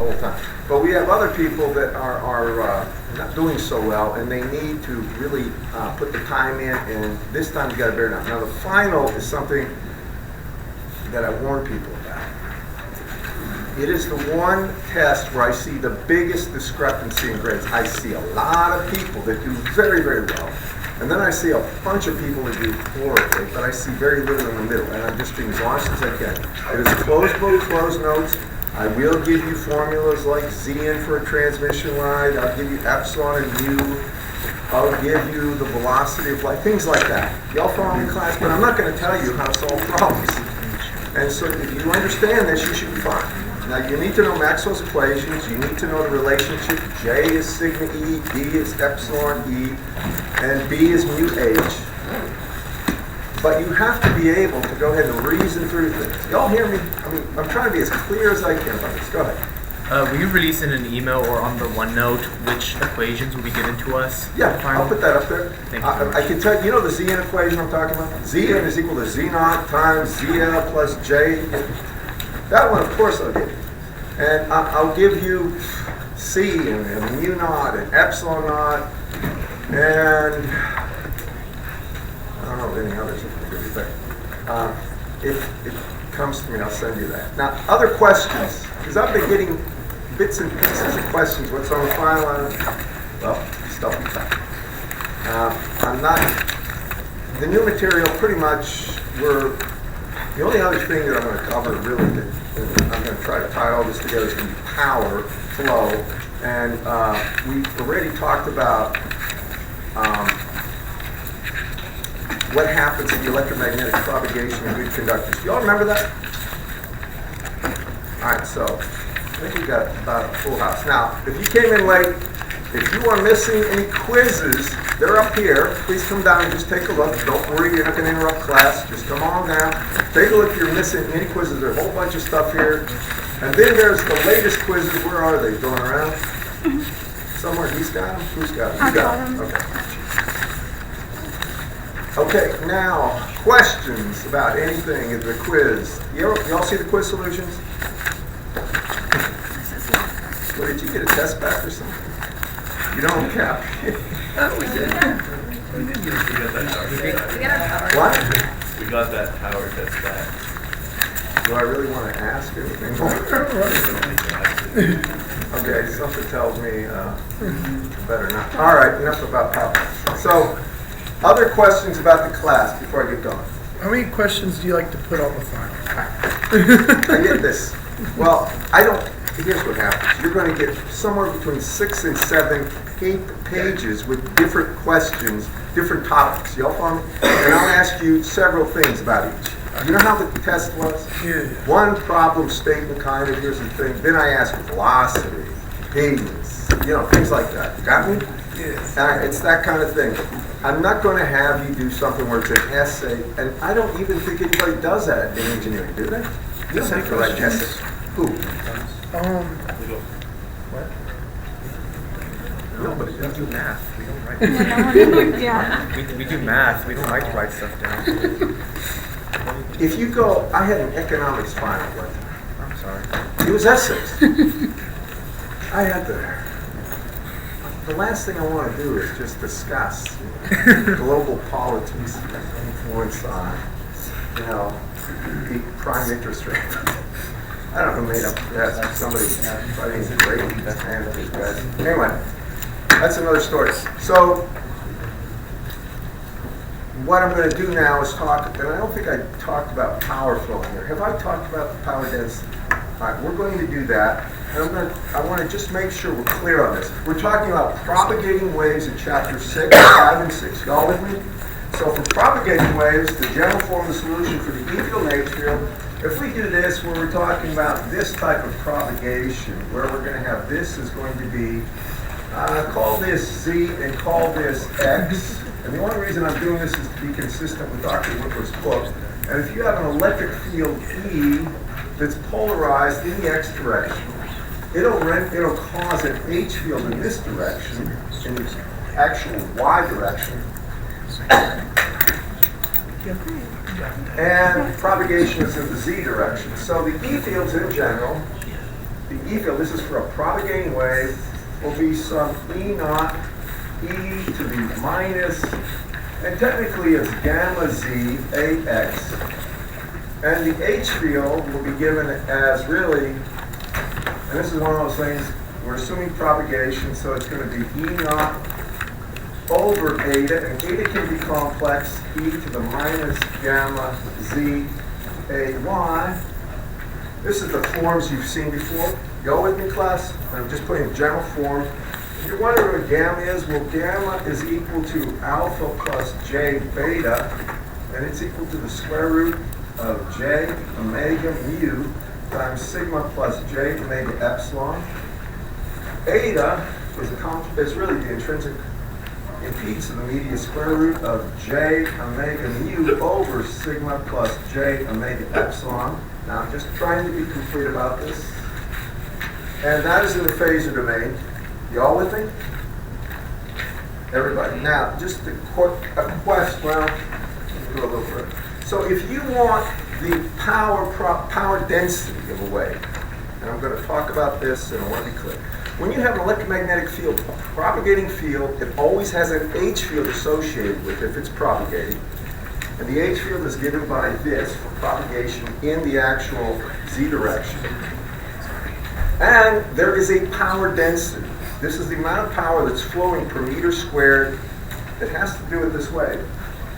whole time. But we have other people that are not doing so well, and they need to really put the time in, and this time you got to bear down. Now the final is something that I warn people about. It is the one test where I see the biggest discrepancy in grades. I see a lot of people that do very, very well, and then I see a bunch of people that do horribly, but I see very little in the middle, and I'm just being as honest as I can. It is closed book, closed notes. I will give you formulas like Zn for a transmission line. I'll give you epsilon and mu. I'll give you the velocity of light, things like that. Y'all follow me in class, but I'm not going to tell you how to solve problems. And so if you understand this, you should be fine. Now you need to know Maxwell's equations. You need to know the relationship. J is sigma E, D is epsilon E, and B is mu H. But you have to be able to go ahead and reason through things. Y'all hear me? I mean, I'm trying to be as clear as I can about this. Go ahead. Will you release in an email or on the OneNote which equations will be given to us? Yeah, I'll put that up there. Thank you. I can tell you know the Zn equation I'm talking about? Zn is equal to Z naught times ZL plus J. That one, of course, I'll give you. And I'll give you C and mu naught and epsilon naught, and I don't know if any others are going to give you, but if it comes to me, I'll send you that. Now, other questions, because I've been getting bits and pieces of questions. What's on the file? Well, stuff like that. I'm not, the new material pretty much the only other thing that I'm going to cover really, and I'm going to try to tie all this together, is going to be power, flow, and we've already talked about what happens in the electromagnetic propagation of good conductors. Do y'all remember that? All right, so I think we got about a full house. Now, if you came in late, if you are missing any quizzes, they're up here. Please come down and just take a look. Don't worry, you're not going to interrupt class. Just come on down. Take a look if you're missing any quizzes. There's a whole bunch of stuff here. And then there's the latest quizzes. Where are they? Going around? Somewhere. He's got them? Who's got them? You got them. Okay. Okay, now, questions about anything in the quiz. Y'all see the quiz solutions? What, did you get a test back or something? You don't cap. Oh, we did. We did get that tower. What? We got that tower test back. Do I really want to ask anything more? Okay, something tells me better not. All right, enough about power. So, other questions about the class before I get going? How many questions do you like to put on the file? I get this. Well, here's what happens. You're going to get somewhere between 6 and 7 pages with different questions, different topics. Y'all follow me? And I'll ask you several things about each. You know how the test was? Yeah. One problem statement kind of, here's the thing. Then I ask you velocity, impedance, things like that. Got me? Yeah. It's that kind of thing. I'm not going to have you do something where it's an essay, and I don't even think anybody does that in engineering, do they? You don't have to write an essay. Who? What? Nobody We does. do math. We don't write. Yeah. We do math. We don't like to write stuff down. If you go, I had an economics final one time. I'm sorry. It was essays. I had the last thing I want to do is just discuss global politics influence on, the prime interest rate. I don't know who made up that. Somebody probably needs a great Anyway, that's another story. So, what I'm going to do now is talk, and I don't think I talked about power flow here. Have I talked about the power density? All right, we're going to do that. And I want to just make sure we're clear on this. We're talking about propagating waves in chapter 6, 5, and 6. Y'all with me? So for propagating waves, the general form of the solution for the E field and H field, if we do this where we're talking about this type of propagation, where we're going to have this is going to be, call this Z and call this X. And the only reason I'm doing this is to be consistent with Dr. Whippler's book. And if you have an electric field E that's polarized in the X direction, it'll cause an H field in this direction, in the actual Y direction. And propagation is in the Z direction. So the E fields in general the E field, this is for a propagating wave, will be some E naught e to the minus, and technically it's gamma z ax. And the H field will be given as really, and this is one of those things, we're assuming propagation, so it's going to be E naught over eta, and eta can be complex, e to the minus gamma z ay. This is the forms you've seen before. Go with me, class. I'm just putting general form. If you're wondering what gamma is, well, gamma is equal to alpha plus j beta, and it's equal to the square root of j omega mu times sigma plus j omega epsilon. Eta is really the intrinsic impedance of the media, square root of j omega mu over sigma plus j omega epsilon. Now I'm just trying to be complete about this. And that is in the phasor domain. You all with me? Everybody. Now, just a question. Well, let me go a little further. So if you want the power density of a wave, and I'm going to talk about this and I want to be clear. When you have an electromagnetic field, a propagating field, it always has an H field associated with it if it's propagating. And the H field is given by this for propagation in the actual z direction. And there is a power density. This is the amount of power that's flowing per meter squared that has to do with this wave.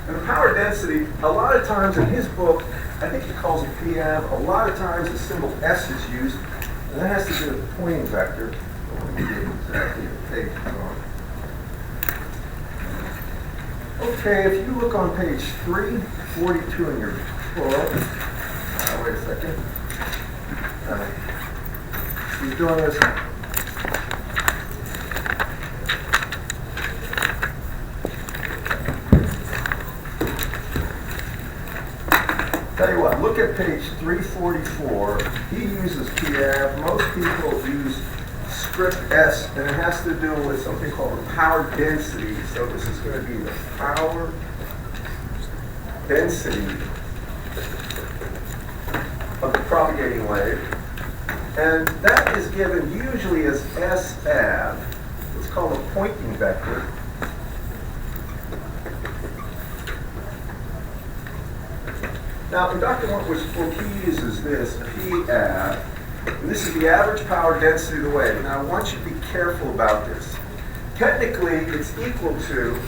And the power density, a lot of times in his book, I think he calls it PAV, a lot of times the symbol S is used, and that has to do with the Poynting vector. Let me get exactly the page it's on. Okay, if you look on page 342 in your book, wait a second. He's doing this. Tell you what, look at page 344. He uses PAV. Most people use script S, and it has to do with something called the power density. So this is going to be the power density of the propagating wave. And that is given usually as SAV. It's called a Poynting vector. Now, in Dr. Wentworth's book, he uses this, PAV. And this is the average power density of the wave. Now, I want you to be careful about this. Technically, it's equal to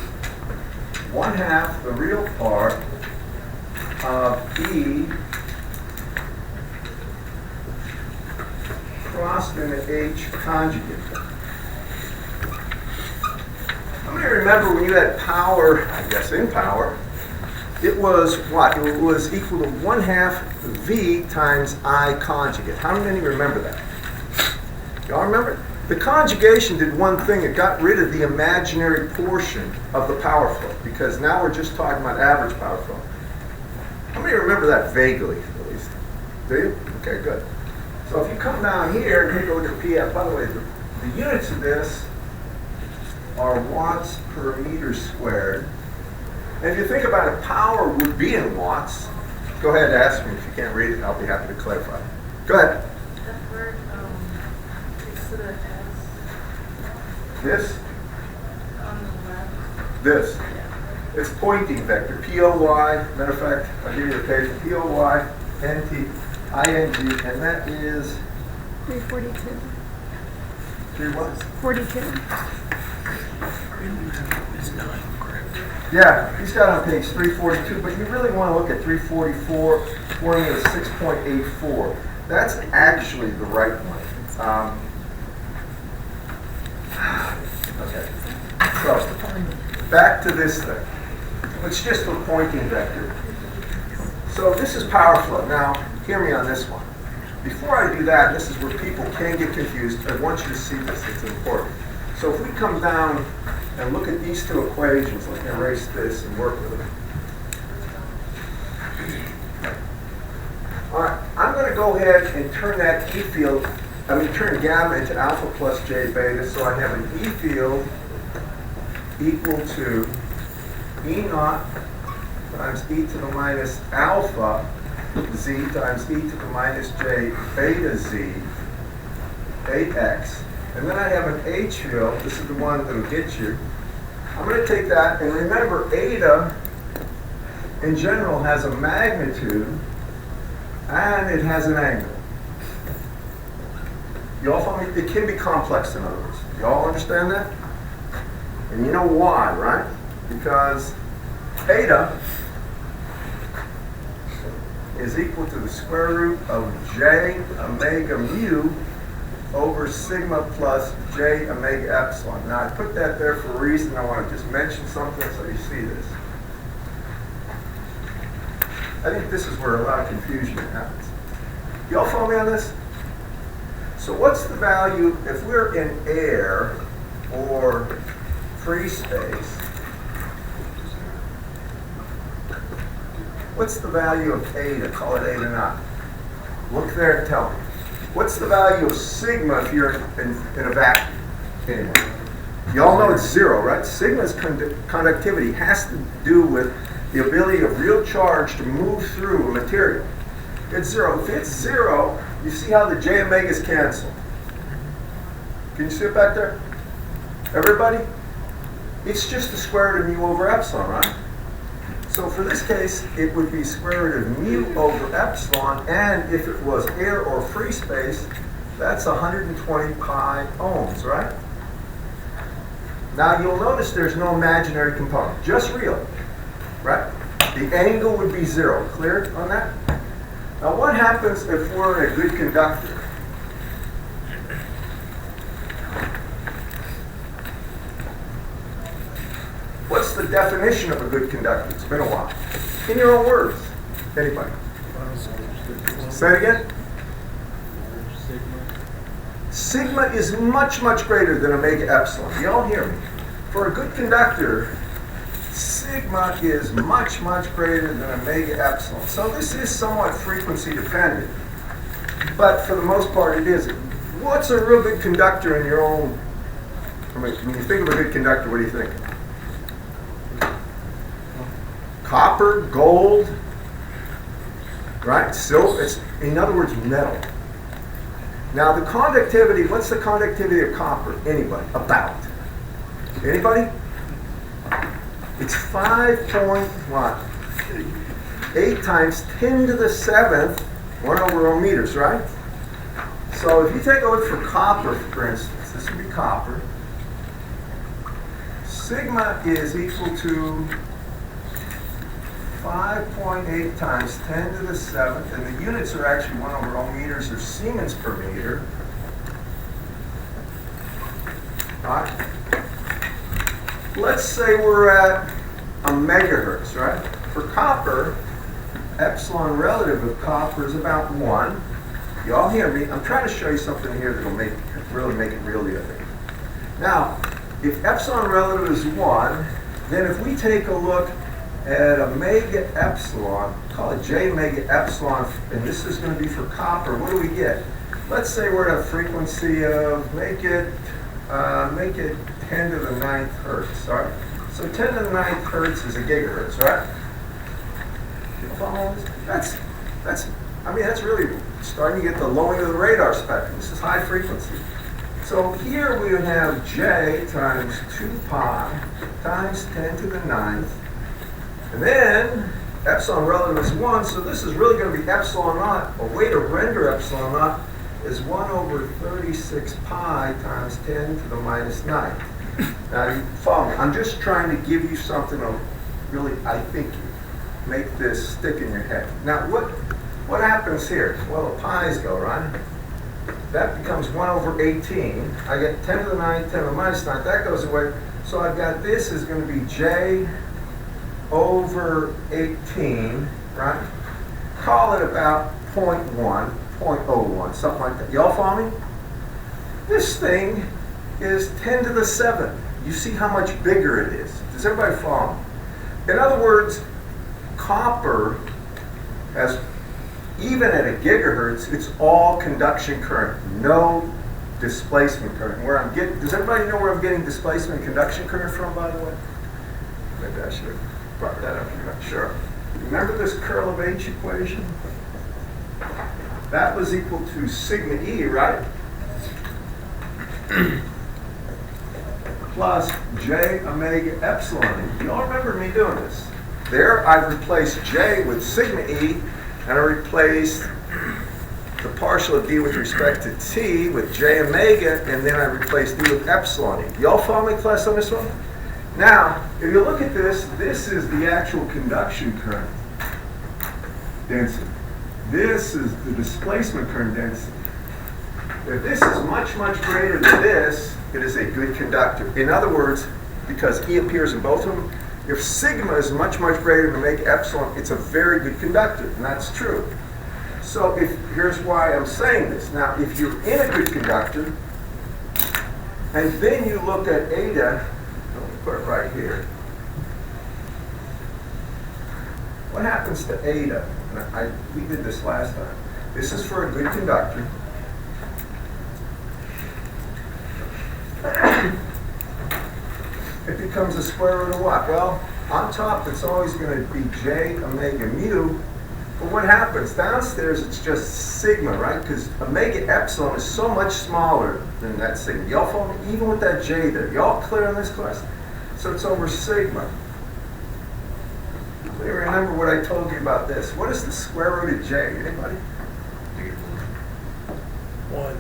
1/2 the real part of E crossed into H conjugate. How many remember when you had power, I guess in power, it was what? It was equal to 1/2 V times I conjugate. How many remember that? Y'all remember? The conjugation did one thing. It got rid of the imaginary portion of the power flow, because now we're just talking about average power flow. How many remember that vaguely, at least? Do you? Okay, good. So if you come down here and take a look at PF, by the way, the units of this are watts per meter squared. And if you think about it, power would be in watts. Go ahead and ask me if you can't read it. I'll be happy to clarify. Go ahead. That word, it's to the S This? on the left. This. Yeah. It's Poynting vector. P-O-Y. Matter of fact, I'll give you the page. P-O-Y-N-T-I-N-G. And that is 342. 3 what? 42. Yeah, he's got on page 342, but you really want to look at 344, formula 6.84. That's actually the right one. Okay. So, back to this thing. It's just a Poynting vector. So this is power flow. Now, hear me on this one. Before I do that, this is where people can get confused. I want you to see this. It's important. So if we come down and look at these two equations, let me erase this and work with them. All right, I'm going to go ahead and turn that E field, turn gamma into alpha plus j beta, so I have an E field equal to E naught times e to the minus alpha z times e to the minus j beta z. 8x. And then I have an H field. This is the one that'll get you. I'm going to take that, and remember, eta in general has a magnitude and it has an angle. You all follow me? It can be complex, in other words. You all understand that? And you know why, right? Because eta is equal to the square root of j omega mu over sigma plus j omega epsilon. Now I put that there for a reason. I want to just mention something so you see this. I think this is where a lot of confusion happens. You all follow me on this? So what's the value if we're in air or free space? What's the value of eta? Call it eta naught. Look there and tell me. What's the value of sigma if you're in a vacuum? Anyway, you all know it's 0, right? Sigma's conductivity has to do with the ability of real charge to move through a material. It's 0. If it's 0, you see how the j omegas cancel. Can you see it back there? Everybody? It's just the square root of mu over epsilon, right? So for this case, it would be square root of mu over epsilon, and if it was air or free space, that's 120 pi ohms, right? Now you'll notice there's no imaginary component, just real, right? The angle would be 0. Clear on that? Now what happens if we're a good conductor? What's the definition of a good conductor? It's been a while. In your own words. Anybody? Say it again. Sigma is much, much greater than omega epsilon. You all hear me? For a good conductor, sigma is much, much greater than omega epsilon. So this is somewhat frequency dependent. But for the most part, it isn't. What's a real good conductor in your own? I mean, when you think of a good conductor, what do you think? Copper, gold, right? Silver. It's, in other words, metal. Now the conductivity, what's the conductivity of copper? Anybody? About. Anybody? It's 5.8 times 10 to the 7th, 1 over ohm meters, right? So if you take a look for copper, for instance, this would be copper. Sigma is equal to 5.8 times 10 to the 7th, and the units are actually 1 over ohm meters or Siemens per meter. Right? Let's say we're at a megahertz, right? For copper, epsilon relative of copper is about 1. You all hear me? I'm trying to show you something here that will really make it real to you, I think. Now, if epsilon relative is 1, then if we take a look at omega epsilon, call it j omega epsilon, and this is going to be for copper, what do we get? Let's say we're at a frequency of, make it 10 to the 9th hertz, right? So 10 to the 9th hertz is a gigahertz, right? You follow this? That's really starting to get the low end of the radar spectrum. This is high frequency. So here we would have j times 2 pi times 10 to the 9th. And then epsilon relative is 1, so this is really going to be epsilon naught. A way to render epsilon naught is 1 over 36 pi times 10 to the minus 9. Now you follow me. I'm just trying to give you something to really, I think, make this stick in your head. Now what happens here? Well, the pi's go, right? That becomes 1 over 18. I get 10 to the 9, 10 to the minus 9. That goes away. So I've got this is going to be j over 18, right? Call it about 0.1, 0.01, something like that. Y'all follow me? This thing is 10 to the 7th. You see how much bigger it is. Does everybody follow me? In other words, copper has, even at a gigahertz, it's all conduction current, no displacement current. Does everybody know where I'm getting displacement and conduction current from, by the way? Maybe I should have brought that up, I'm not sure. Remember this curl of H equation? That was equal to sigma E, right? plus J omega epsilon E. You all remember me doing this? There, I've replaced J with sigma E, and I replaced the partial of D with respect to T with J omega, and then I replaced D with epsilon E. Y'all follow me, class, on this one? Now, if you look at this, this is the actual conduction current density. This is the displacement current density. If this is much, much greater than this, it is a good conductor. In other words, because E appears in both of them, if sigma is much, much greater than omega epsilon, it's a very good conductor, and that's true. So here's why I'm saying this. Now, if you're in a good conductor, and then you look at eta, let me put it right here. What happens to eta? We did this last time. This is for a good conductor. It becomes the square root of what? Well, on top it's always going to be J omega mu. But what happens? Downstairs it's just sigma, right? Because omega epsilon is so much smaller than that sigma. Y'all follow me? Even with that J there. Y'all clear on this class? So it's over sigma. Let me remember what I told you about this. What is the square root of J? Anybody? 1.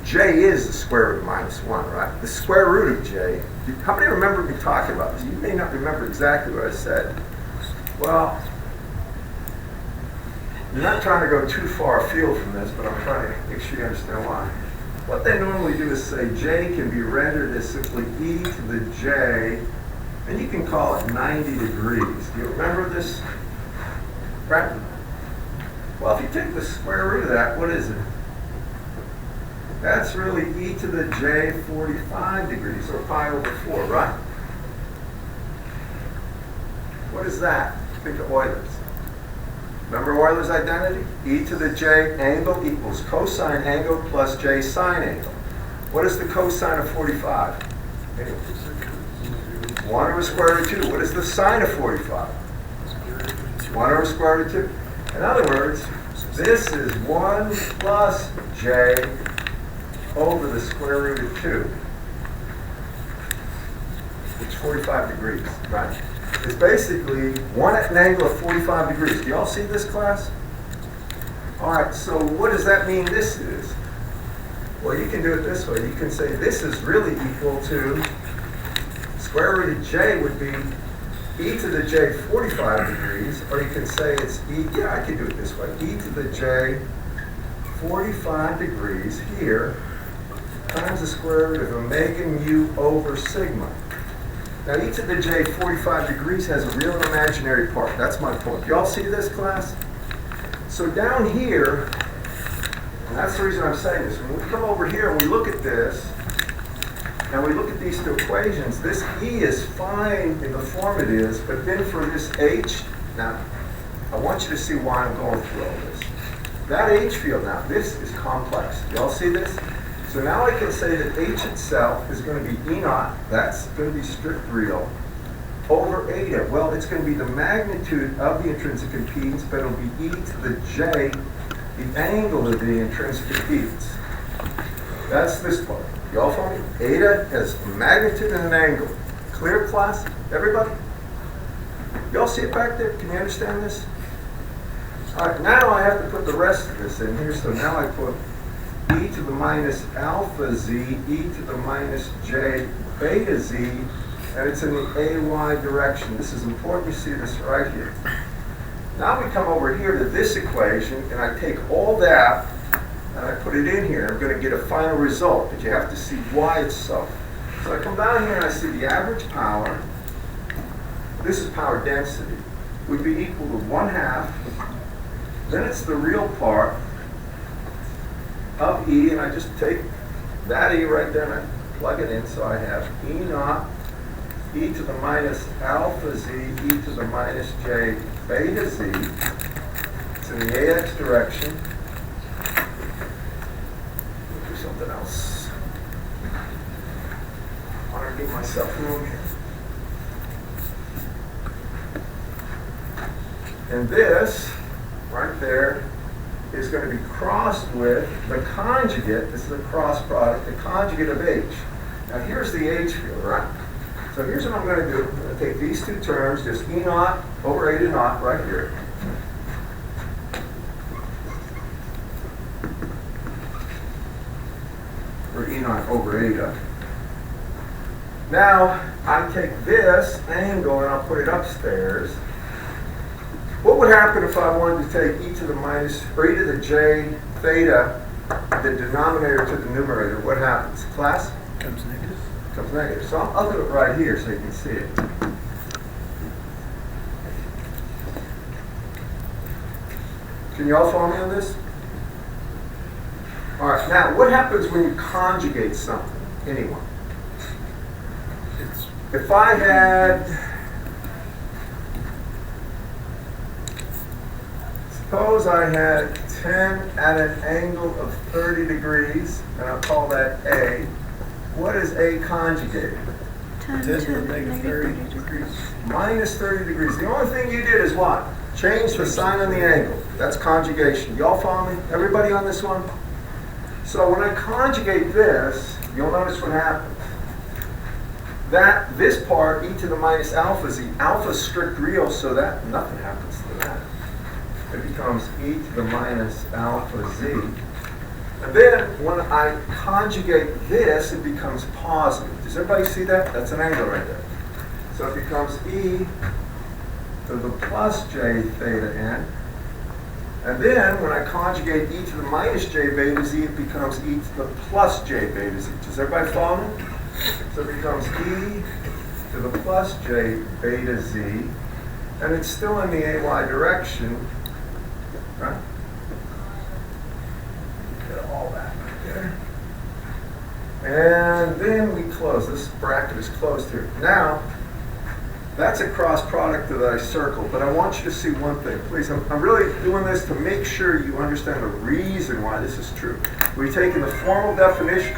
J is the square root of -1, right? The square root of J. How many remember me talking about this? You may not remember exactly what I said. Well, you're not trying to go too far afield from this, but I'm trying to make sure you understand why. What they normally do is say J can be rendered as simply E to the J, and you can call it 90 degrees. Do you remember this? Right? Well, if you take the square root of that, what is it? That's really E to the J 45 degrees, or pi over 4, right? What is that? Think of Euler's. Remember Euler's identity? E to the J angle equals cosine angle plus J sine angle. What is the cosine of 45? 1 over square root of 2. What is the sine of 45? 1 over square root of 2. In other words, this is 1 plus J over the square root of 2. It's 45 degrees, right? It's basically an angle of 45 degrees. Do y'all see this, class? All right, so what does that mean this is? Well, you can do it this way. You can say this is really equal to square root of J would be E to the J 45 degrees, or you can say it's E, yeah, I can do it this way. E to the J 45 degrees here times the square root of omega mu over sigma. Now, e to the J 45 degrees has a real and imaginary part. That's my point. Y'all see this, class? So down here, and that's the reason I'm saying this, when we come over here and we look at this, and we look at these two equations, this E is fine in the form it is, but then for this H, now, I want you to see why I'm going through all this. That H field now, this is complex. Y'all see this? So now I can say that H itself is going to be E naught, that's going to be strict real, over eta. Well, it's going to be the magnitude of the intrinsic impedance, but it'll be E to the J, the angle of the intrinsic impedance. That's this part. Y'all follow me? Eta has a magnitude and an angle. Clear, class? Everybody? Y'all see it back there? Can you understand this? All right, now I have to put the rest of this in here. So now I put e to the minus alpha z, e to the minus j beta z, and it's in the ay direction. This is important. You see this right here. Now we come over here to this equation, and I take all that, and I put it in here. I'm going to get a final result, but you have to see why it's so. So I come down here and I see the average power, this is power density, would be equal to 1/2. Then it's the real part of E, and I just take that E right there and I plug it in, so I have E naught, e to the minus alpha z, e to the minus j beta z. It's in the AX direction. Do something else. I want to give myself room here. And this, right there, is going to be crossed with the conjugate, this is a cross product, the conjugate of H. Now here's the H field, right? So here's what I'm going to do. I'm going to take these two terms, just E naught over eta naught right here. Or E naught over eta. Now, I take this angle and I'll put it upstairs. What would happen if I wanted to take e to the minus, or e to the j theta, the denominator to the numerator? What happens? Class? Comes negative. Comes negative. So I'll do it right here so you can see it. Can you all follow me on this? All right, now what happens when you conjugate something? Anyone? If I had, suppose I had 10 at an angle of 30 degrees, and I'll call that A. What is A conjugated? 10 to the negative 30 degrees. Minus 30 degrees. The only thing you did is what? Change the sign on the angle. That's conjugation. Y'all follow me? Everybody on this one? So when I conjugate this, you'll notice what happens. That this part, e to the minus alpha z, alpha is strict real, so that nothing happens to that. It becomes e to the minus alpha z. And then when I conjugate this, it becomes positive. Does everybody see that? That's an angle right there. So it becomes e to the plus j theta n. And then when I conjugate e to the minus j beta z, it becomes e to the plus j beta z. Does everybody follow me? So it becomes e to the plus j beta z, and it's still in the ay direction, right? Get all that right there. And then we close. This bracket is closed here. Now, that's a cross product that I circled, but I want you to see one thing. Please, I'm really doing this to make sure you understand the reason why this is true. We've taken the formal definition.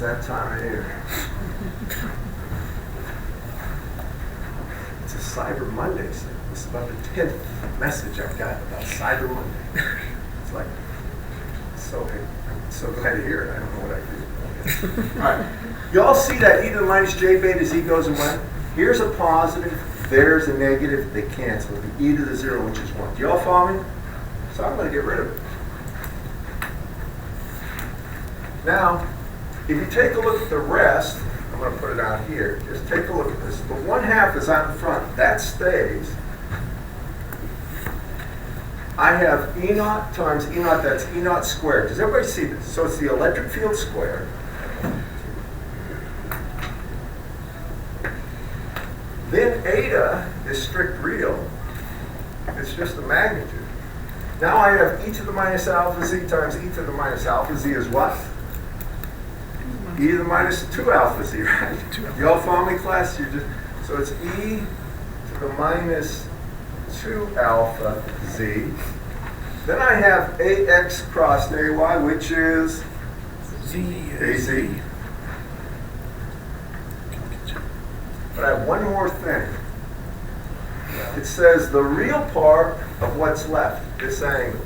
That time of year. It's a Cyber Monday. So this is about the 10th message I've got about Cyber Monday. It's like, I'm so glad to hear it. I don't know what I do. All right. You all see that e to the minus j beta z goes away? Here's a positive, there's a negative, they cancel. The e to the 0, which is 1. Do you all follow me? So I'm going to get rid of it. Now, if you take a look at the rest, I'm going to put it out here. Just take a look at this. The 1/2 is out in front. That stays. I have E naught times E naught. That's E naught squared. Does everybody see this? So it's the electric field squared. Then eta is strict real. It's just the magnitude. Now I have e to the minus alpha z times e to the minus alpha z is what? E to the minus 2 alpha z, right? You all follow me, class? So it's e to the minus 2 alpha z. Then I have ax crossed ay, which is az. But I have one more thing. It says the real part of what's left, this angle.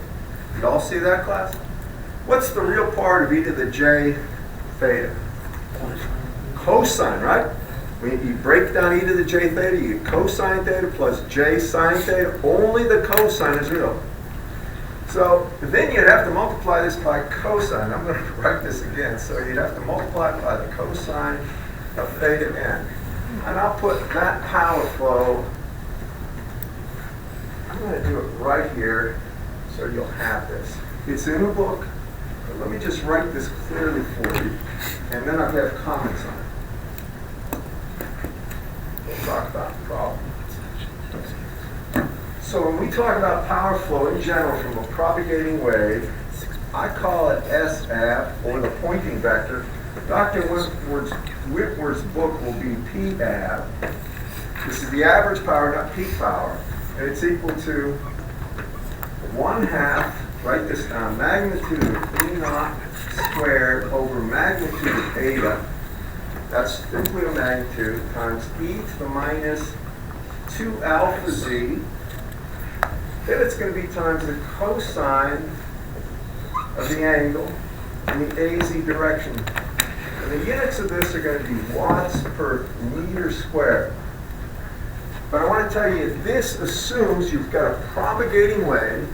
You all see that, class? What's the real part of e to the j theta? Cosine, right? When you break down e to the j theta, you get cosine theta plus j sine theta. Only the cosine is real. So then you'd have to multiply this by cosine. I'm going to write this again. So you'd have to multiply it by the cosine of theta n. And I'll put that power flow, I'm going to do it right here so you'll have this. It's in a book. But let me just write this clearly for you, and then I'll have comments on it. We'll talk about the problem. So when we talk about power flow in general from a propagating wave, I call it SAV, or the pointing vector. Dr. Whitworth's book will be PAV. This is the average power, not peak power, and it's equal to 1/2 write this down, magnitude of E naught squared over magnitude of eta, that's simply a magnitude, times e to the minus 2 alpha z. Then it's going to be times the cosine of the angle in the AZ direction. And the units of this are going to be watts per meter squared. But I want to tell you, this assumes you've got a propagating wave,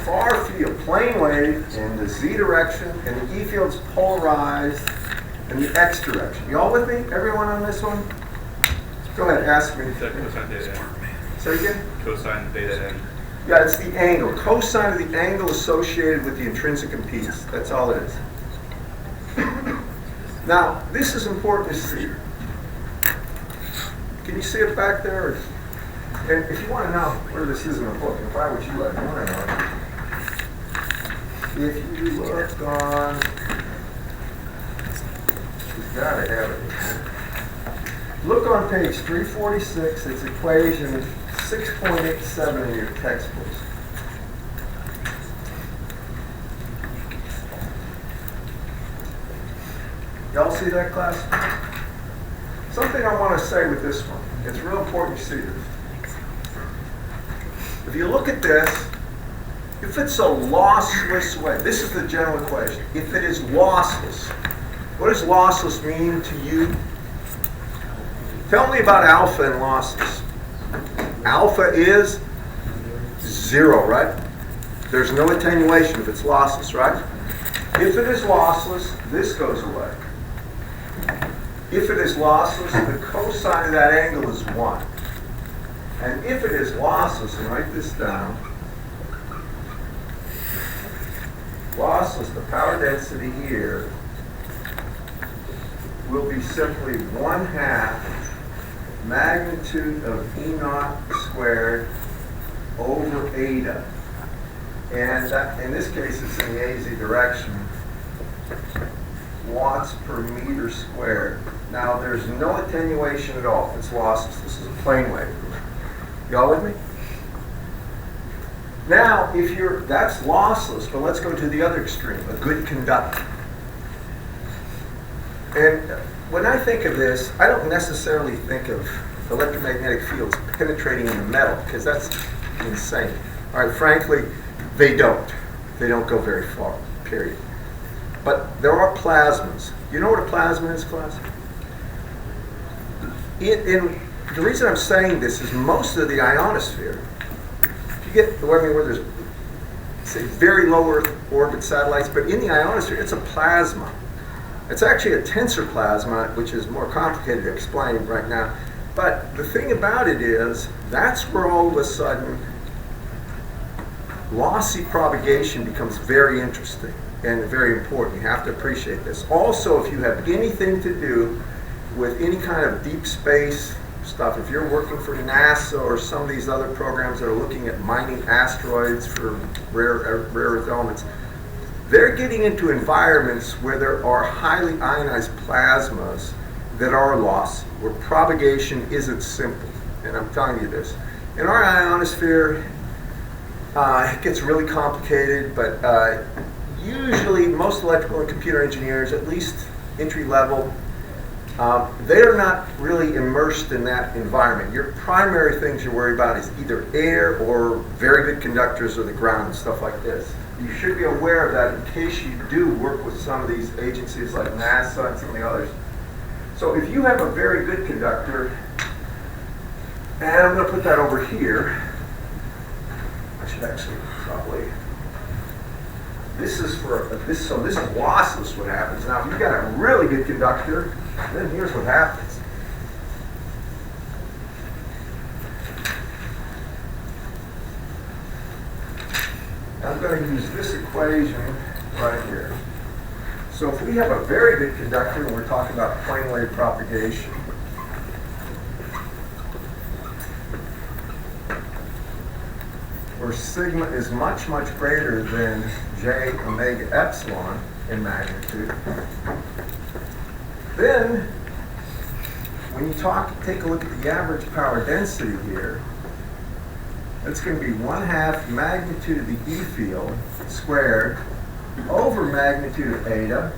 far field, plane wave in the z direction, and the E field's polarized in the x direction. You all with me? Everyone on this one? Go ahead, ask me. Cosine theta n. Say again? Cosine theta n. Yeah, it's the angle. Cosine of the angle associated with the intrinsic impedance. That's all it is. Now, this is important to see. Can you see it back there? And if you want to know where this is in the book, and why would you like to want to know? If you look on, you've got to have it. Look on page 346. It's equation 6.87 in your textbooks. Y'all see that, class? Something I want to say with this one. It's real important you see this. If you look at this, if it's a lossless wave, this is the general equation. If it is lossless, what does lossless mean to you? Tell me about alpha and lossless. Alpha is 0, right? There's no attenuation if it's lossless, right? If it is lossless, this goes away. If it is lossless, the cosine of that angle is 1. And if it is lossless, and write this down, lossless, the power density here will be simply 1/2 magnitude of E naught squared over eta. And that, in this case, it's in the AZ direction, watts per meter squared. Now, there's no attenuation at all if it's lossless. This is a plane wave. Y'all with me? Now, if you're, that's lossless, but let's go to the other extreme, a good conductor. And when I think of this, I don't necessarily think of electromagnetic fields penetrating in the metal, because that's insane. All right, frankly, they don't. They don't go very far, period. But there are plasmas. You know what a plasma is, class? The reason I'm saying this is most of the ionosphere, if you get where there's, say, very low Earth orbit satellites, but in the ionosphere, it's a plasma. It's actually a tensor plasma, which is more complicated to explain right now. But the thing about it is, that's where all of a sudden lossy propagation becomes very interesting and very important. You have to appreciate this. Also, if you have anything to do with any kind of deep space stuff, if you're working for NASA or some of these other programs that are looking at mining asteroids for rare earth elements, they're getting into environments where there are highly ionized plasmas that are lossy, where propagation isn't simple. And I'm telling you this. In our ionosphere, it gets really complicated, but usually most electrical and computer engineers, at least entry level, they're not really immersed in that environment. Your primary things you're worried about is either air or very good conductors or the ground and stuff like this. You should be aware of that in case you do work with some of these agencies like NASA and some of the others. So if you have a very good conductor, and I'm going to put that over here, I should actually probably, this is for, this, so this is lossless what happens. Now if you've got a really good conductor, then here's what happens. I'm going to use this equation right here. So if we have a very good conductor and we're talking about plane wave propagation, where sigma is much, much greater than j omega epsilon in magnitude, then when you take a look at the average power density here, That's going to be 1/2 magnitude of the E field squared over magnitude of eta,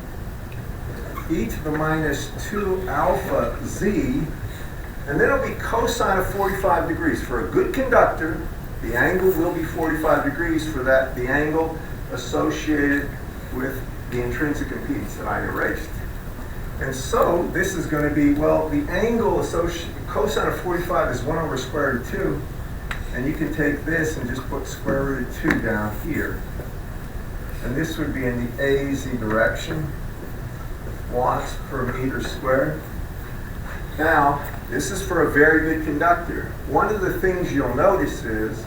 e to the minus 2 alpha z, and then it'll be cosine of 45 degrees. For a good conductor, the angle will be 45 degrees for that, the angle associated with the intrinsic impedance that I erased. And so this is going to be, well, the angle cosine of 45 is 1 over square root of 2. And you can take this and just put square root of 2 down here. And this would be in the AZ direction, watts per meter squared. Now, this is for a very good conductor. One of the things you'll notice is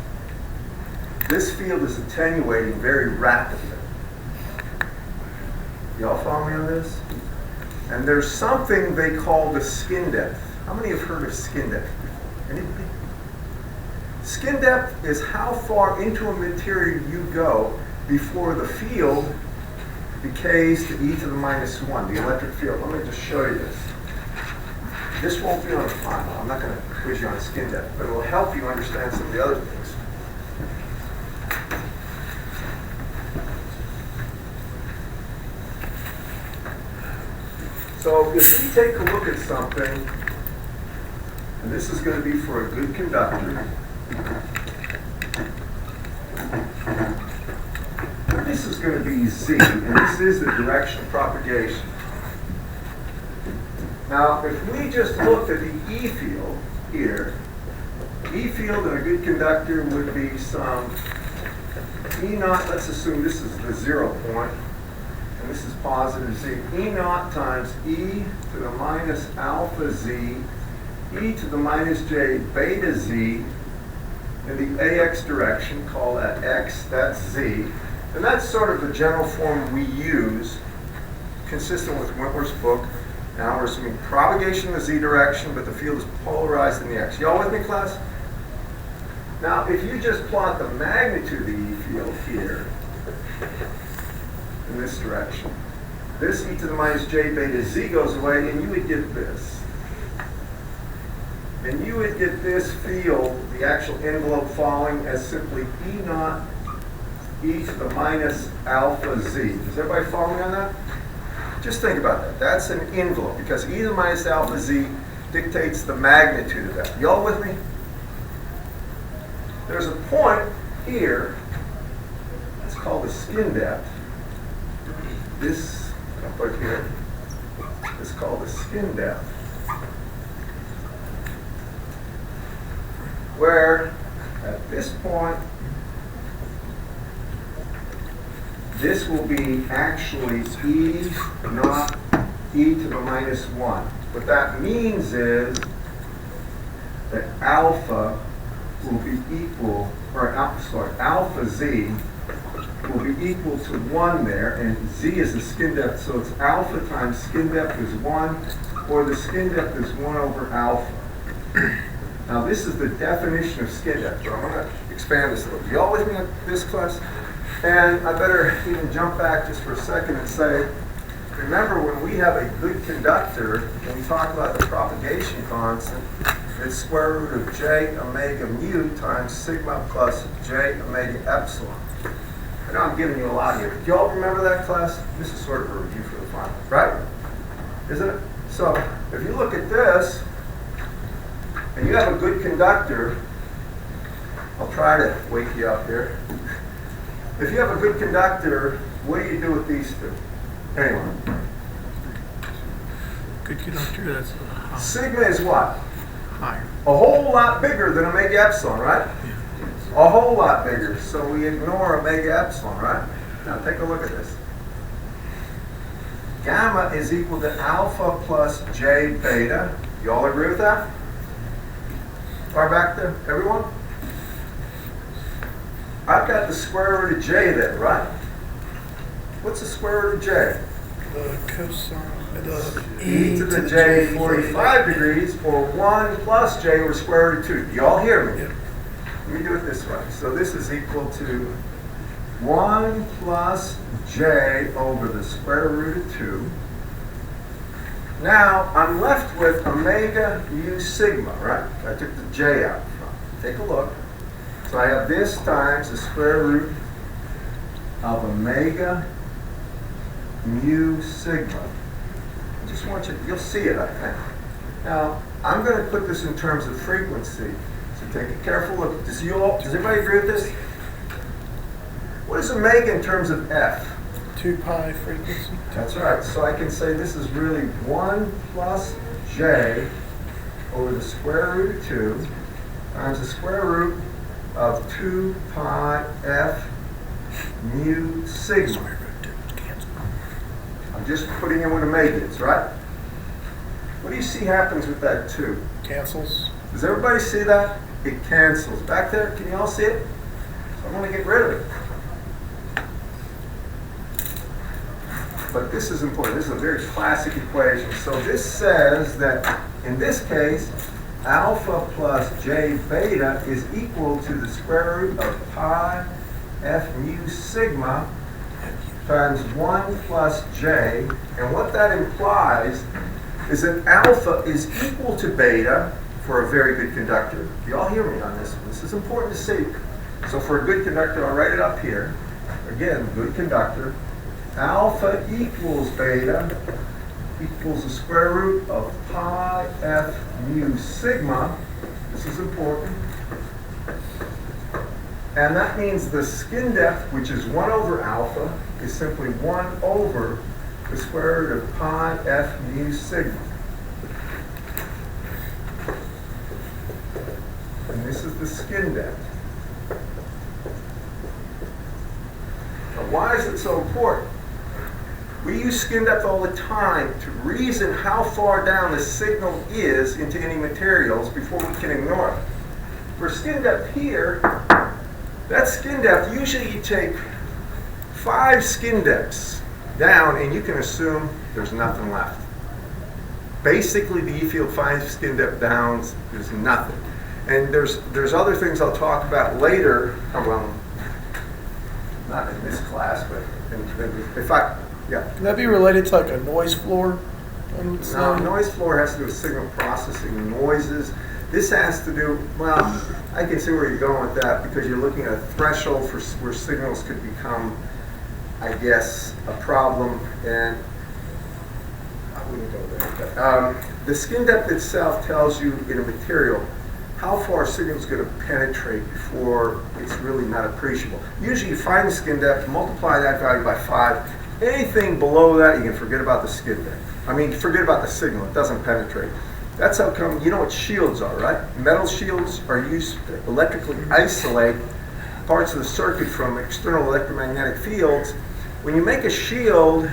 this field is attenuating very rapidly. Y'all follow me on this? And there's something they call the skin depth. How many have heard of skin depth before? Anybody? Skin depth is how far into a material you go before the field decays to e to the minus 1, the electric field. Let me just show you this. This won't be on a final. I'm not going to quiz you on skin depth, but it will help you understand some of the other things. So if we take a look at something, and this is going to be for a good conductor, this is going to be Z, and this is the direction of propagation. Now, if we just looked at the E field here, E field in a good conductor would be some E naught, let's assume this is the 0 point, and this is positive Z. E naught times E to the minus alpha Z, E to the minus J beta Z, in the AX direction, call that X, that's Z. And that's sort of the general form we use, consistent with Wentworth's book. Now we're assuming propagation in the Z direction, but the field is polarized in the X. Y'all with me, class? Now, if you just plot the magnitude of the E field here, in this direction, this E to the minus J beta Z goes away, and you would get this. And you would get this field, the actual envelope falling, as simply E naught e to the minus alpha Z. Does everybody follow me on that? Just think about that. That's an envelope, because e to the minus alpha Z dictates the magnitude of that. Y'all with me? There's a point here, it's called the skin depth. This, I'll put here, is called the skin depth. Where at this point, this will be actually E naught e to the minus 1. What that means is that alpha will be equal, or alpha Z will be equal to 1 there, and Z is the skin depth, so it's alpha times skin depth is 1, or the skin depth is 1 over alpha. Now this is the definition of skin depth, so I'm going to expand this a little. Y'all with me on this class? And I better even jump back just for a second and say, remember when we have a good conductor, when we talk about the propagation constant, it's square root of J omega mu times sigma plus J omega epsilon. I know I'm giving you a lot here. Do y'all remember that class? This is sort of a review for the final, right? Isn't it? So if you look at this, and you have a good conductor, I'll try to wake you up here. If you have a good conductor, what do you do with these two? Anyway. Good conductor, that's Sigma is what? higher. A whole lot bigger than omega epsilon, right? Yeah. A whole lot bigger. So we ignore omega epsilon, right? Now take a look at this. Gamma is equal to alpha plus J beta. You all agree with that? Far back there, everyone? I've got the square root of J there, right? What's the square root of J? The cosine, the E to the J 45 degrees, or 1 plus J over square root of 2. Do y'all hear me? Yep. Let me do it this way. So this is equal to 1 plus J over the square root of 2. Now, I'm left with omega mu sigma, right? I took the J out front. Take a look. So I have this times the square root of omega mu sigma. I just want you, you'll see it, I think. Now, I'm going to put this in terms of frequency. So take a careful look. Does everybody agree with this? What is omega in terms of F? 2 pi frequency. That's right. So I can say this is really 1 plus j over the square root of 2 times the square root of 2 pi f mu sigma. I'm just putting in what omega is, right? What do you see happens with that 2? Cancels. Does everybody see that? It cancels. Back there, can you all see it? So I'm going to get rid of it. But this is important. This is a very classic equation. So this says that in this case, alpha plus j beta is equal to the square root of pi f mu sigma times 1 plus j. And what that implies is that alpha is equal to beta for a very good conductor. You all hear me on this one. This is important to see. So for a good conductor, I'll write it up here. Again, good conductor. Alpha equals beta equals the square root of pi f mu sigma. This is important. And that means the skin depth, which is 1 over alpha, is simply 1 over the square root of pi f mu sigma. And this is the skin depth. Now, why is it so important? We use skin depth all the time to reason how far down the signal is into any materials before we can ignore it. For skin depth here, that skin depth, usually you take 5 skin depths down and you can assume there's nothing left. Basically, the E-field 5 skin depth downs, there's nothing. And there's other things I'll talk about later, well, not in this class, but if I, yeah. Can that be related to like a noise floor? No, noise floor has to do with signal processing, noises. This has to do, well, I can see where you're going with that because you're looking at a threshold for where signals could become, I guess, a problem, and I wouldn't go there. But, the skin depth itself tells you in a material how far a signal is going to penetrate before it's really not appreciable. Usually you find the skin depth, multiply that value by 5. Anything below that, you can forget about the skin depth. I mean, forget about the signal. It doesn't penetrate. That's how come, you know what shields are, right? Metal shields are used to electrically isolate parts of the circuit from external electromagnetic fields. When you make a shield,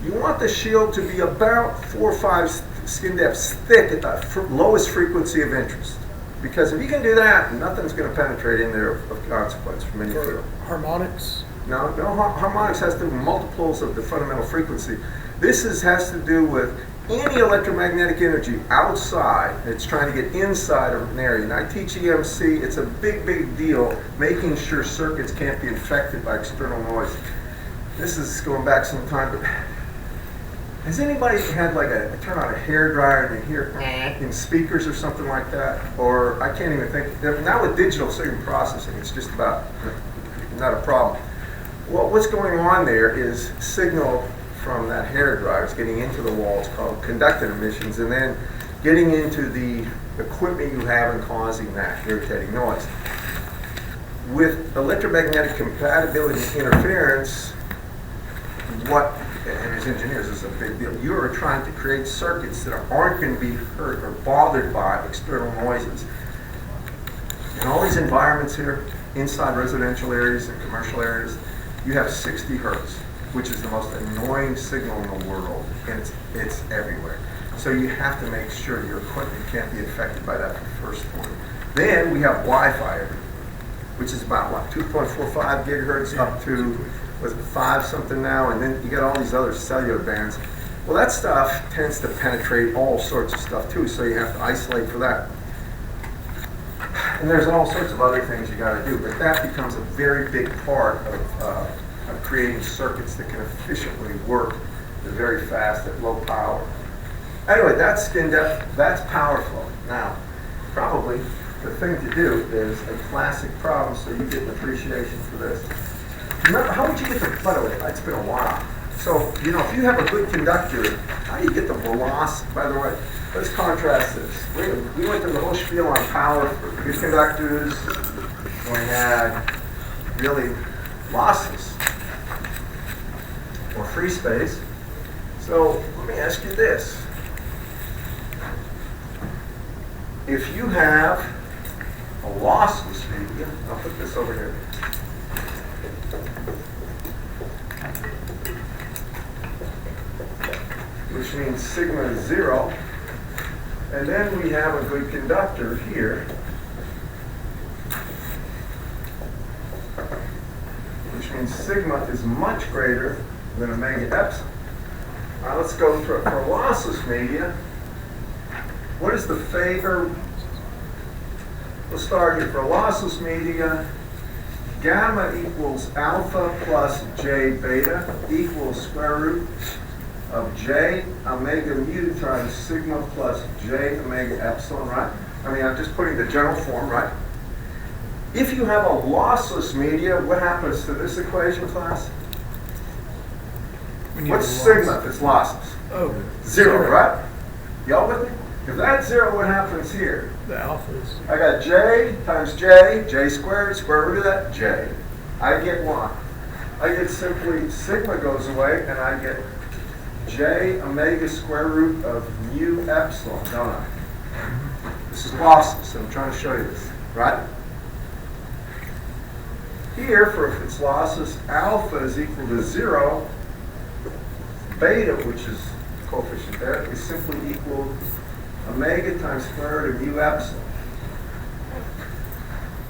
you want the shield to be about 4 or 5 skin depths thick at the lowest frequency of interest. Because if you can do that, nothing's going to penetrate in there of consequence from any field. Harmonics? No, harmonics has to do with multiples of the fundamental frequency. This has to do with any electromagnetic energy outside that's trying to get inside of an area. And I teach EMC, it's a big, big deal making sure circuits can't be infected by external noise. This is going back some time, but has anybody had like turn on a hair dryer and you hear in speakers or something like that? Or I can't even think, now with digital signal processing, it's just about not a problem. Well, what's going on there is signal from that hair dryer is getting into the walls called conductant emissions and then getting into the equipment you have and causing that irritating noise. With electromagnetic compatibility and interference, and as engineers, this is a big deal. You are trying to create circuits that aren't going to be hurt or bothered by external noises. In all these environments here, inside residential areas and commercial areas, you have 60 hertz, which is the most annoying signal in the world, and it's everywhere. So you have to make sure your equipment can't be affected by that first point. Then we have Wi-Fi, which is about what, 2.45 gigahertz up to, was it 5 something now, and then you got all these other cellular bands. Well, that stuff tends to penetrate all sorts of stuff too, so you have to isolate for that. And there's all sorts of other things you got to do, but that becomes a very big part of creating circuits that can efficiently work very fast at low power. Anyway, that's skin depth, that's power flow. Now, probably the thing to do is a classic problem, so you get an appreciation for this. Remember, how would you get the, by the way, it's been a while. So, you know, if you have a good conductor, how do you get the velocity? By the way, let's contrast this. We went through the whole spiel on power for good conductors. We had really losses or free space. So let me ask you this. If you have a lossless medium, I'll put this over here. Which means sigma is 0. And then we have a good conductor here, which means sigma is much greater than omega epsilon. Now let's go for lossless media. What is the favor? We'll start here. For lossless media, gamma equals alpha plus j beta equals square root of j omega mu times sigma plus j omega epsilon, right? I mean, I'm just putting the general form, right? If you have a lossless media, what happens to this equation, class? What's sigma if it's lossless? Oh, 0, right? Y'all with me? If that's 0, what happens here? the alphas. I got j times j squared, square root of that, j. I get what? I get simply sigma goes away, and I get j omega square root of mu epsilon, don't I? This is lossless, so I'm trying to show you this, right? Here, for if it's lossless, alpha is equal to 0. Beta, which is the coefficient there, is simply equal omega times square root of mu epsilon.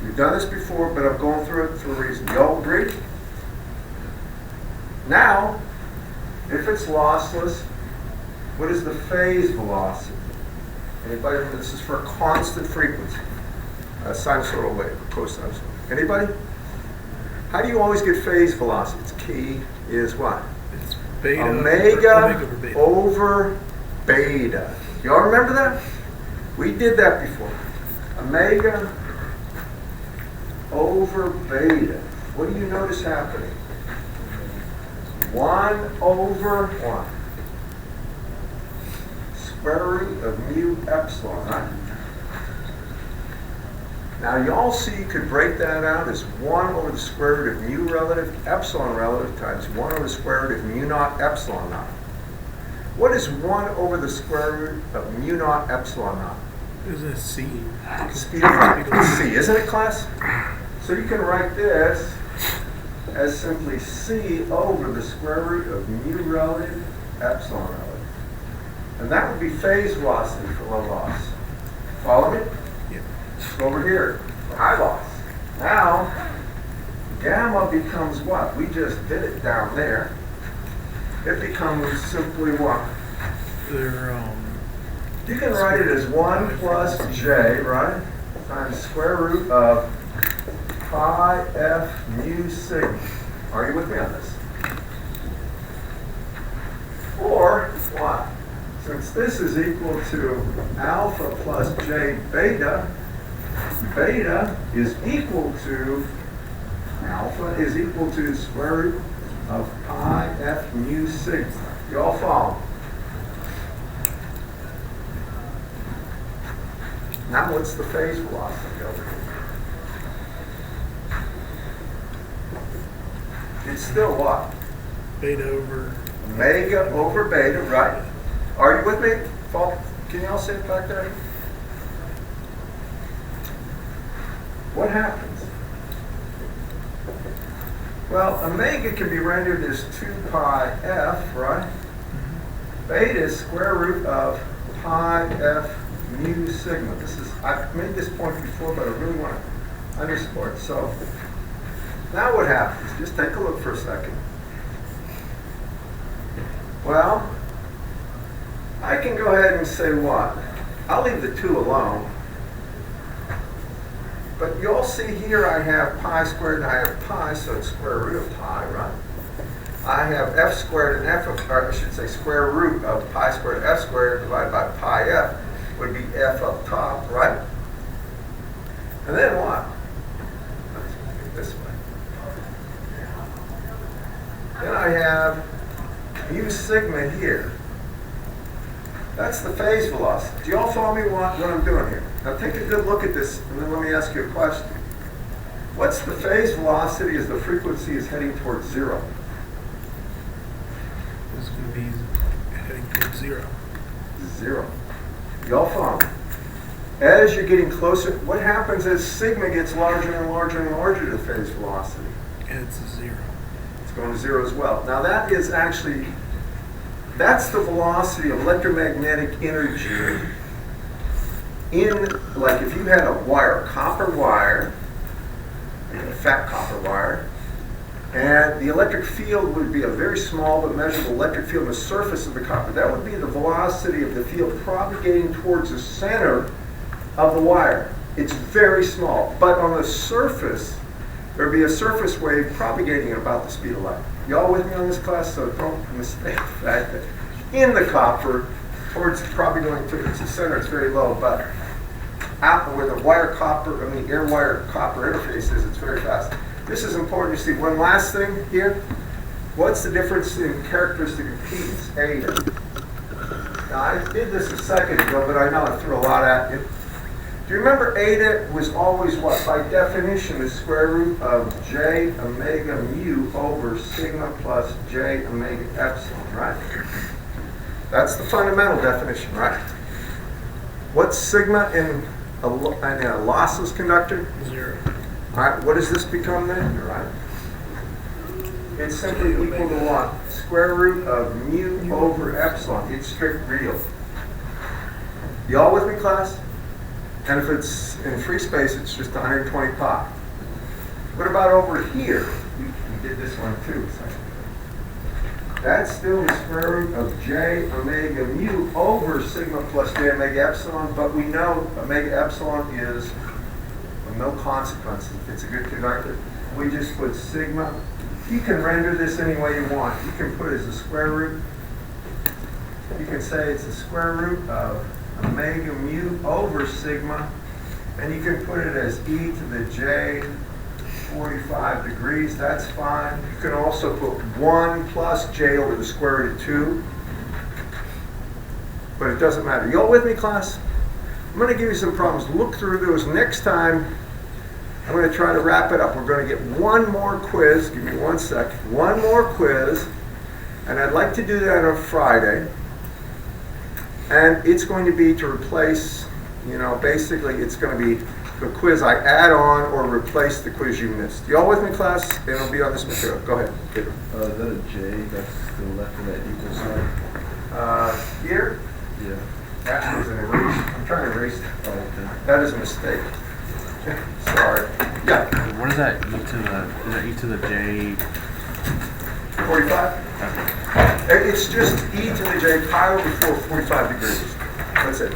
We've done this before, but I'm going through it for a reason. You all agree? Now, if it's lossless, what is the phase velocity? Anybody? This is for a constant frequency. Sinusoidal wave, cosinusoidal. Anybody? How do you always get phase velocity? Its key is what? It's beta Omega over beta. over beta. Y'all remember that? We did that before. Omega over beta. What do you notice happening? 1 over 1. Square root of mu epsilon, right? Now y'all see you could break that out as 1 over the square root of mu relative epsilon relative times 1 over the square root of mu naught epsilon naught. What is 1 over the square root of mu naught epsilon naught? Is a C. Speed of light. C, isn't it, class? So you can write this as simply C over the square root of mu relative epsilon relative. And that would be phase velocity for low loss. Follow me? Yeah. Go over here for high loss. Now, gamma becomes what? We just did it down there. It becomes simply what? They're You can write it as 1 plus j, right? Times square root of pi f mu sigma. Are you with me on this? Or what? Since this is equal to alpha plus j beta, beta is equal to, alpha is equal to the square root of pi f mu sigma. You all follow? Now what's the phase velocity over here? It's still what? beta over. Omega over beta, right? Are you with me? Can you all see it back there? What happens? Well, omega can be rendered as 2 pi f, right? Beta is square root of pi f mu sigma. I've made this point before, but I really want to underscore it. So now what happens? Just take a look for a second. Well, I can go ahead and say what? I'll leave the 2 alone. But you'll see here I have pi squared and I have pi, so it's square root of pi, right? I have f squared and f, or I should say square root of pi squared f squared divided by pi f would be f up top, right? And then what? Let's make it this way. Then I have mu sigma here. That's the phase velocity. Do you all follow me what I'm doing here? Now take a good look at this, and then let me ask you a question. What's the phase velocity as the frequency is heading towards 0? It's going to be heading towards 0. 0. Y'all follow me? As you're getting closer, what happens as sigma gets larger and larger and larger to phase velocity? And it's a 0. It's going to 0 as well. Now that is actually, that's the velocity of electromagnetic energy in, like if you had a wire, copper wire, a fat copper wire, and the electric field would be a very small but measurable electric field on the surface of the copper. That would be the velocity of the field propagating towards the center of the wire. It's very small, but on the surface, there would be a surface wave propagating at about the speed of light. Y'all with me on this class? So don't mistake the fact that in the copper, towards probably going towards the center, it's very low, but out where the air wire copper interface is, it's very fast. This is important to see. One last thing here. What's the difference in characteristic of P's? Eta. Now I did this a second ago, but I know I threw a lot at you. Do you remember eta was always what? By definition, the square root of j omega mu over sigma plus j omega epsilon, right? That's the fundamental definition, right? What's sigma in a lossless conductor? 0. All right, what does this become then? All right. It's simply equal to what? Square root of mu over epsilon. It's strict real. Y'all with me, class? And if it's in free space, it's just 120 pi. What about over here? We did this one too. That's still the square root of j omega mu over sigma plus j omega epsilon, but we know omega epsilon is of no consequence if it's a good conductor. We just put sigma. You can render this any way you want. You can put it as a square root. You can say it's the square root of omega mu over sigma, and you can put it as e to the j 45 degrees. That's fine. You can also put 1 plus j over the square root of 2, but it doesn't matter. Y'all with me, class? I'm going to give you some problems. Look through those. Next time, I'm going to try to wrap it up. We're going to get one more quiz. Give me 1 sec. One more quiz, and I'd like to do that on Friday. And it's going to be to replace, basically it's going to be the quiz I add on or replace the quiz you missed. Y'all with me, class? And it'll be on this material. Go ahead. Is that a J that's the left of that equal sign? Here? Yeah. That was an erase. I'm trying to erase that. Oh, okay. That is a mistake. Sorry. Yeah. What is that e to the? Is that e to the j? 45? It's just e to the j pi over 4, 45 degrees. That's it.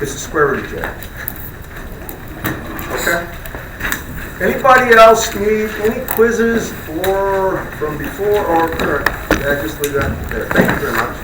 It's the square root of j. Okay? Anybody else need any quizzes or from before or current? Yeah, just leave that there. Thank you very much.